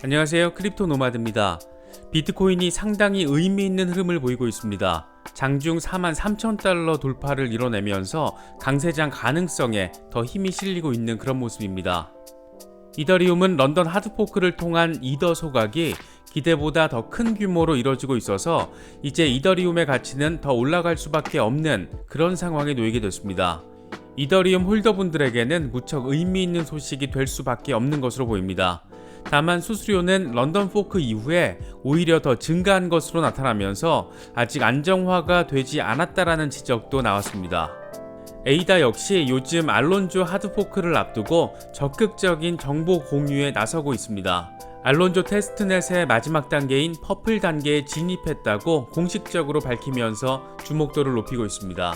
안녕하세요, 크립토 노마드입니다. 비트코인이 상당히 의미 있는 흐름을 보이고 있습니다. 장중 43,000달러 돌파를 이뤄내면서 강세장 가능성에 더 힘이 실리고 있는 그런 모습입니다. 이더리움은 런던 하드포크를 통한 이더 소각이 기대보다 더 큰 규모로 이뤄지고 있어서 이제 이더리움의 가치는 더 올라갈 수밖에 없는 그런 상황에 놓이게 됐습니다. 이더리움 홀더분들에게는 무척 의미 있는 소식이 될 수밖에 없는 것으로 보입니다. 다만 수수료는 런던 포크 이후에 오히려 더 증가한 것으로 나타나면서 아직 안정화가 되지 않았다라는 지적도 나왔습니다. 에이다 역시 요즘 알론조 하드포크를 앞두고 적극적인 정보 공유에 나서고 있습니다. 알론조 테스트넷의 마지막 단계인 퍼플 단계에 진입했다고 공식적으로 밝히면서 주목도를 높이고 있습니다.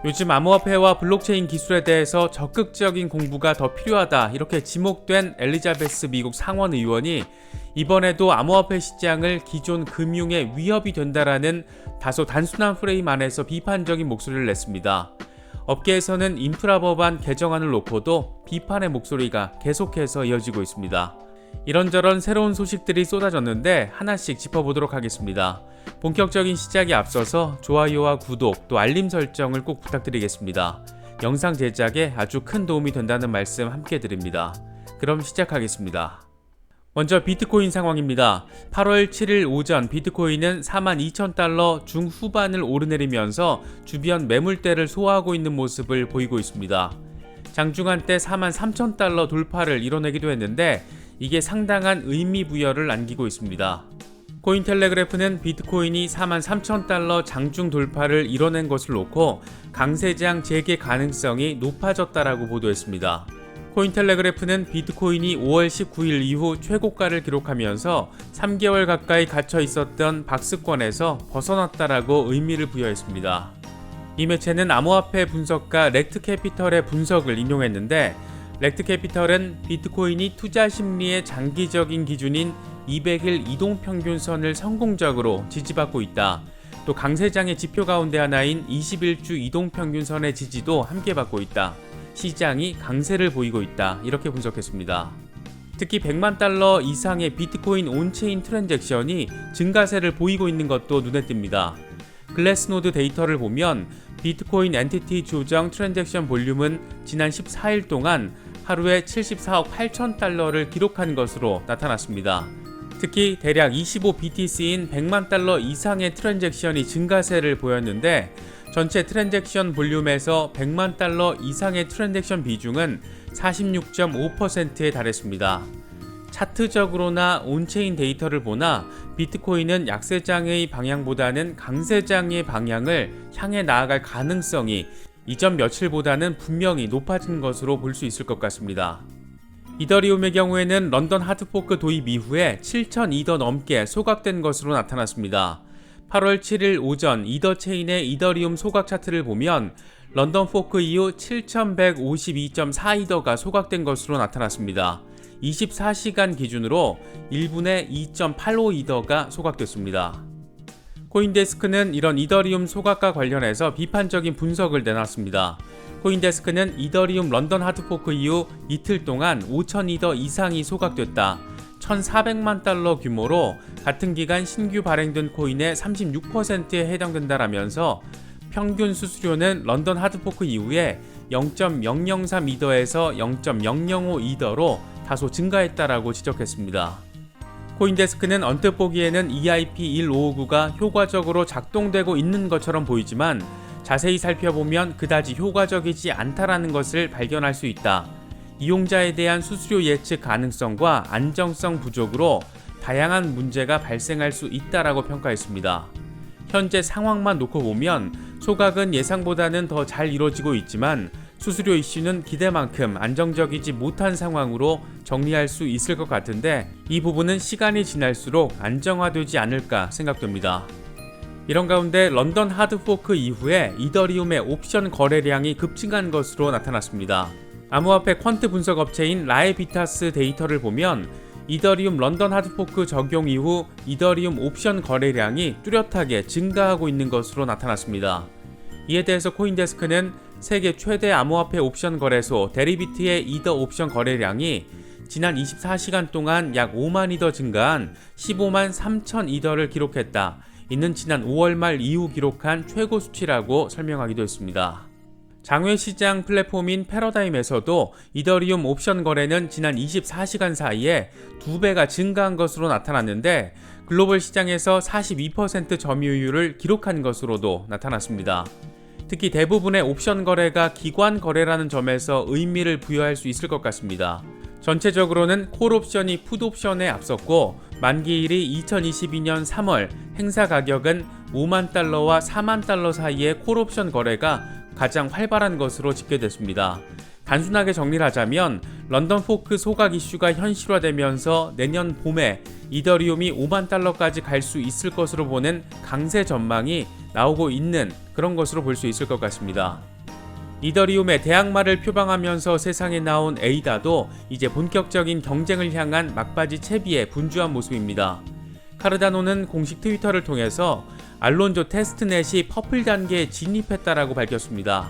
요즘 암호화폐와 블록체인 기술에 대해서 적극적인 공부가 더 필요하다 이렇게 지목된 엘리자베스 미국 상원 의원이 이번에도 암호화폐 시장을 기존 금융의 위협이 된다라는 다소 단순한 프레임 안에서 비판적인 목소리를 냈습니다. 업계에서는 인프라 법안 개정안을 놓고도 비판의 목소리가 계속해서 이어지고 있습니다. 이런저런 새로운 소식들이 쏟아졌는데 하나씩 짚어보도록 하겠습니다. 본격적인 시작에 앞서서 좋아요와 구독 또 알림 설정을 꼭 부탁드리겠습니다. 영상 제작에 아주 큰 도움이 된다는 말씀 함께 드립니다. 그럼 시작하겠습니다. 먼저 비트코인 상황입니다. 8월 7일 오전 비트코인은 42,000달러 중후반을 오르내리면서 주변 매물대를 소화하고 있는 모습을 보이고 있습니다. 장중 한때 43,000달러 돌파를 이뤄내기도 했는데 이게 상당한 의미 부여를 안기고 있습니다. 코인텔레그래프는 비트코인이 43,000달러 장중 돌파를 이뤄낸 것을 놓고 강세장 재개 가능성이 높아졌다라고 보도했습니다. 코인텔레그래프는 비트코인이 5월 19일 이후 최고가를 기록하면서 3개월 가까이 갇혀 있었던 박스권에서 벗어났다라고 의미를 부여했습니다. 이 매체는 암호화폐 분석가 렉트캐피털의 분석을 인용했는데 렉트캐피털은 비트코인이 투자 심리의 장기적인 기준인 200일 이동평균선을 성공적으로 지지받고 있다. 또 강세장의 지표 가운데 하나인 21주 이동평균선의 지지도 함께 받고 있다. 시장이 강세를 보이고 있다. 이렇게 분석했습니다. 특히 100만 달러 이상의 비트코인 온체인 트랜잭션이 증가세를 보이고 있는 것도 눈에 띕니다. 글래스노드 데이터를 보면 비트코인 엔티티 조정 트랜잭션 볼륨은 지난 14일 동안 하루에 74억 8천 달러를 기록한 것으로 나타났습니다. 특히 대략 25BTC인 100만 달러 이상의 트랜잭션이 증가세를 보였는데 전체 트랜잭션 볼륨에서 100만 달러 이상의 트랜잭션 비중은 46.5%에 달했습니다. 차트적으로나 온체인 데이터를 보나 비트코인은 약세장의 방향보다는 강세장의 방향을 향해 나아갈 가능성이 이전 며칠보다는 분명히 높아진 것으로 볼 수 있을 것 같습니다. 이더리움의 경우에는 런던 하드포크 도입 이후에 7,002더 넘게 소각된 것으로 나타났습니다. 8월 7일 오전 이더 체인의 이더리움 소각 차트를 보면 런던 포크 이후 7,152.4이더가 소각된 것으로 나타났습니다. 24시간 기준으로 1분에 2.85이더가 소각됐습니다. 코인데스크는 이런 이더리움 소각과 관련해서 비판적인 분석을 내놨습니다. 코인데스크는 이더리움 런던 하드포크 이후 이틀 동안 5,000이더 이상이 소각됐다. 1,400만 달러 규모로 같은 기간 신규 발행된 코인의 36%에 해당된다라면서 평균 수수료는 런던 하드포크 이후에 0.003이더에서 0.005이더로 다소 증가했다라고 지적했습니다. 코인데스크는 언뜻 보기에는 EIP1559가 효과적으로 작동되고 있는 것처럼 보이지만 자세히 살펴보면 그다지 효과적이지 않다라는 것을 발견할 수 있다. 이용자에 대한 수수료 예측 가능성과 안정성 부족으로 다양한 문제가 발생할 수 있다라고 평가했습니다. 현재 상황만 놓고 보면 소각은 예상보다는 더 잘 이루어지고 있지만 수수료 이슈는 기대만큼 안정적이지 못한 상황으로 정리할 수 있을 것 같은데 이 부분은 시간이 지날수록 안정화되지 않을까 생각됩니다. 이런 가운데 런던 하드포크 이후에 이더리움의 옵션 거래량이 급증한 것으로 나타났습니다. 암호화폐 퀀트 분석 업체인 라에비타스 데이터를 보면 이더리움 런던 하드포크 적용 이후 이더리움 옵션 거래량이 뚜렷하게 증가하고 있는 것으로 나타났습니다. 이에 대해서 코인데스크는 세계 최대 암호화폐 옵션 거래소 데리비트의 이더 옵션 거래량이 지난 24시간 동안 약 5만 이더 증가한 15만 3천 이더를 기록했다. 이는 지난 5월 말 이후 기록한 최고 수치라고 설명하기도 했습니다. 장외 시장 플랫폼인 패러다임에서도 이더리움 옵션 거래는 지난 24시간 사이에 2배가 증가한 것으로 나타났는데 글로벌 시장에서 42% 점유율을 기록한 것으로도 나타났습니다. 특히 대부분의 옵션 거래가 기관 거래라는 점에서 의미를 부여할 수 있을 것 같습니다. 전체적으로는 콜 옵션이 풋 옵션에 앞섰고 만기일이 2022년 3월, 행사 가격은 5만 달러와 4만 달러 사이의 콜 옵션 거래가 가장 활발한 것으로 집계됐습니다. 단순하게 정리를 하자면 런던 포크 소각 이슈가 현실화되면서 내년 봄에 이더리움이 5만 달러까지 갈 수 있을 것으로 보는 강세 전망이 나오고 있는 그런 것으로 볼 수 있을 것 같습니다. 이더리움의 대항마를 표방하면서 세상에 나온 에이다도 이제 본격적인 경쟁을 향한 막바지 채비에 분주한 모습입니다. 카르다노는 공식 트위터를 통해서 알론조 테스트넷이 퍼플 단계에 진입했다라고 밝혔습니다.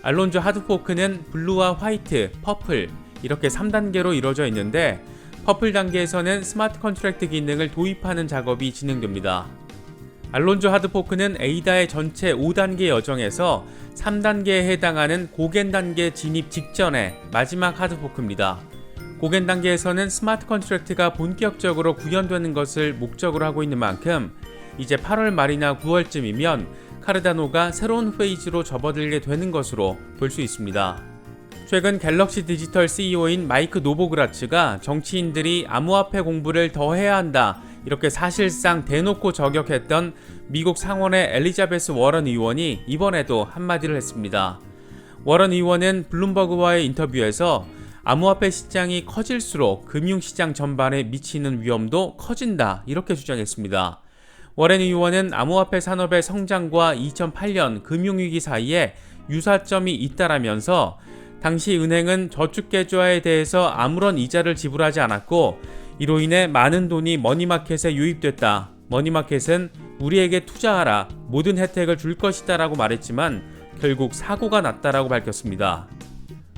알론조 하드포크는 블루와 화이트, 퍼플 이렇게 3단계로 이루어져 있는데 퍼플 단계에서는 스마트 컨트랙트 기능을 도입하는 작업이 진행됩니다. 알론조 하드포크는 에이다의 전체 5단계 여정에서 3단계에 해당하는 고겐 단계 진입 직전의 마지막 하드포크입니다. 고겐 단계에서는 스마트 컨트랙트가 본격적으로 구현되는 것을 목적으로 하고 있는 만큼 이제 8월 말이나 9월쯤이면 카르다노가 새로운 페이지로 접어들게 되는 것으로 볼 수 있습니다. 최근 갤럭시 디지털 CEO인 마이크 노보그라츠가 정치인들이 암호화폐 공부를 더 해야 한다 이렇게 사실상 대놓고 저격했던 미국 상원의 엘리자베스 워런 의원이 이번에도 한마디를 했습니다. 워런 의원은 블룸버그와의 인터뷰에서 암호화폐 시장이 커질수록 금융시장 전반에 미치는 위험도 커진다 이렇게 주장했습니다. 워렌 의원은 암호화폐 산업의 성장과 2008년 금융위기 사이에 유사점이 있다라면서 당시 은행은 저축계좌에 대해서 아무런 이자를 지불하지 않았고 이로 인해 많은 돈이 머니마켓에 유입됐다. 머니마켓은 우리에게 투자하라. 모든 혜택을 줄 것이다 라고 말했지만 결국 사고가 났다라고 밝혔습니다.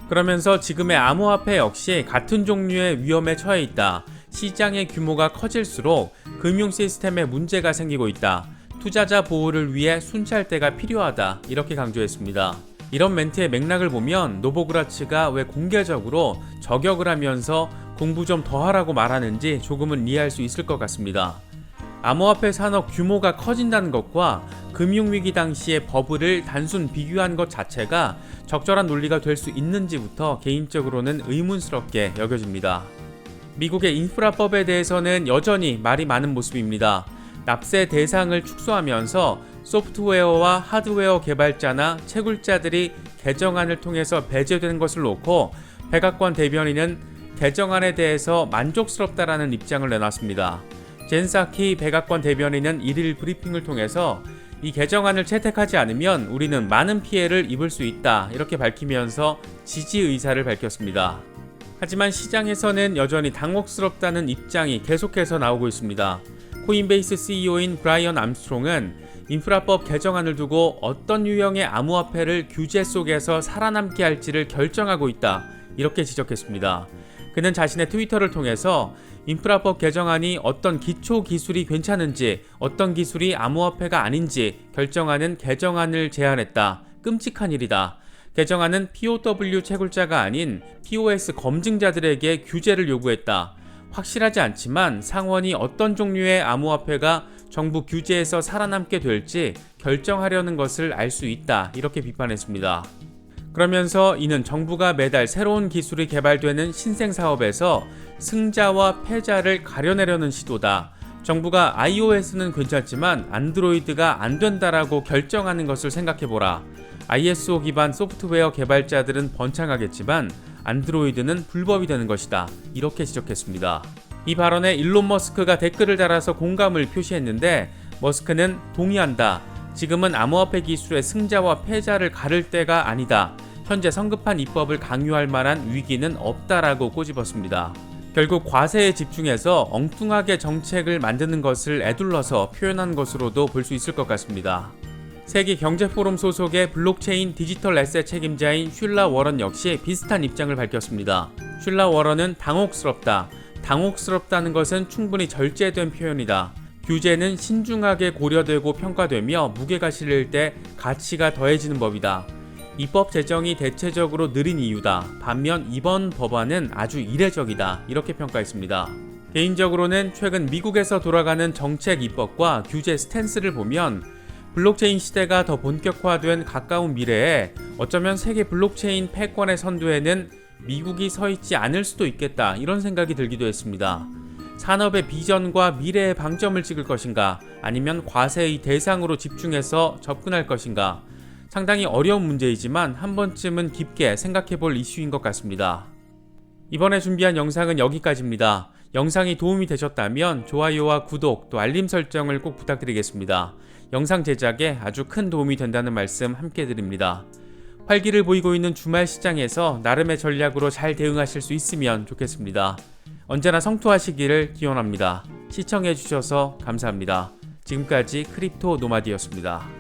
그러면서 지금의 암호화폐 역시 같은 종류의 위험에 처해 있다. 시장의 규모가 커질수록 금융 시스템에 문제가 생기고 있다. 투자자 보호를 위해 순찰대가 필요하다. 이렇게 강조했습니다. 이런 멘트의 맥락을 보면 노보그라츠가 왜 공개적으로 저격을 하면서 공부 좀 더 하라고 말하는지 조금은 이해할 수 있을 것 같습니다. 암호화폐 산업 규모가 커진다는 것과 금융위기 당시의 버블을 단순 비교한 것 자체가 적절한 논리가 될 수 있는지부터 개인적으로는 의문스럽게 여겨집니다. 미국의 인프라법에 대해서는 여전히 말이 많은 모습입니다. 납세 대상을 축소하면서 소프트웨어와 하드웨어 개발자나 채굴자들이 개정안을 통해서 배제된 것을 놓고 백악관 대변인은 개정안에 대해서 만족스럽다라는 입장을 내놨습니다. 젠 사키 백악관 대변인은 1일 브리핑을 통해서 이 개정안을 채택하지 않으면 우리는 많은 피해를 입을 수 있다 이렇게 밝히면서 지지 의사를 밝혔습니다. 하지만 시장에서는 여전히 당혹스럽다는 입장이 계속해서 나오고 있습니다. 코인베이스 CEO인 브라이언 암스트롱은 인프라법 개정안을 두고 어떤 유형의 암호화폐를 규제 속에서 살아남게 할지를 결정하고 있다 이렇게 지적했습니다. 그는 자신의 트위터를 통해서 인프라법 개정안이 어떤 기초 기술이 괜찮은지 어떤 기술이 암호화폐가 아닌지 결정하는 개정안을 제안했다. 끔찍한 일이다. 개정안은 POW 채굴자가 아닌 POS 검증자들에게 규제를 요구했다. 확실하지 않지만 상원이 어떤 종류의 암호화폐가 정부 규제에서 살아남게 될지 결정하려는 것을 알 수 있다. 이렇게 비판했습니다. 그러면서 이는 정부가 매달 새로운 기술이 개발되는 신생사업에서 승자와 패자를 가려내려는 시도다. 정부가 iOS는 괜찮지만 안드로이드가 안 된다라고 결정하는 것을 생각해보라. ISO 기반 소프트웨어 개발자들은 번창하겠지만 안드로이드는 불법이 되는 것이다. 이렇게 지적했습니다. 이 발언에 일론 머스크가 댓글을 달아서 공감을 표시했는데 머스크는 동의한다. 지금은 암호화폐 기술의 승자와 패자를 가를 때가 아니다. 현재 성급한 입법을 강요할 만한 위기는 없다라고 꼬집었습니다. 결국 과세에 집중해서 엉뚱하게 정책을 만드는 것을 에둘러서 표현한 것으로도 볼 수 있을 것 같습니다. 세계 경제 포럼 소속의 블록체인 디지털 에셋 책임자인 슐라 워런 역시 비슷한 입장을 밝혔습니다. 슐라 워런은 당혹스럽다는 것은 충분히 절제된 표현이다. 규제는 신중하게 고려되고 평가되며 무게가 실릴 때 가치가 더해지는 법이다. 입법 제정이 대체적으로 느린 이유다. 반면 이번 법안은 아주 이례적이다. 이렇게 평가했습니다. 개인적으로는 최근 미국에서 돌아가는 정책 입법과 규제 스탠스를 보면 블록체인 시대가 더 본격화된 가까운 미래에 어쩌면 세계 블록체인 패권의 선두에는 미국이 서 있지 않을 수도 있겠다, 이런 생각이 들기도 했습니다. 산업의 비전과 미래의 방점을 찍을 것인가, 아니면 과세의 대상으로 집중해서 접근할 것인가, 상당히 어려운 문제이지만 한 번쯤은 깊게 생각해 볼 이슈인 것 같습니다. 이번에 준비한 영상은 여기까지입니다. 영상이 도움이 되셨다면 좋아요와 구독, 또 알림 설정을 꼭 부탁드리겠습니다. 영상 제작에 아주 큰 도움이 된다는 말씀 함께 드립니다. 활기를 보이고 있는 주말 시장에서 나름의 전략으로 잘 대응하실 수 있으면 좋겠습니다. 언제나 성투하시기를 기원합니다. 시청해주셔서 감사합니다. 지금까지 크립토 노마디였습니다.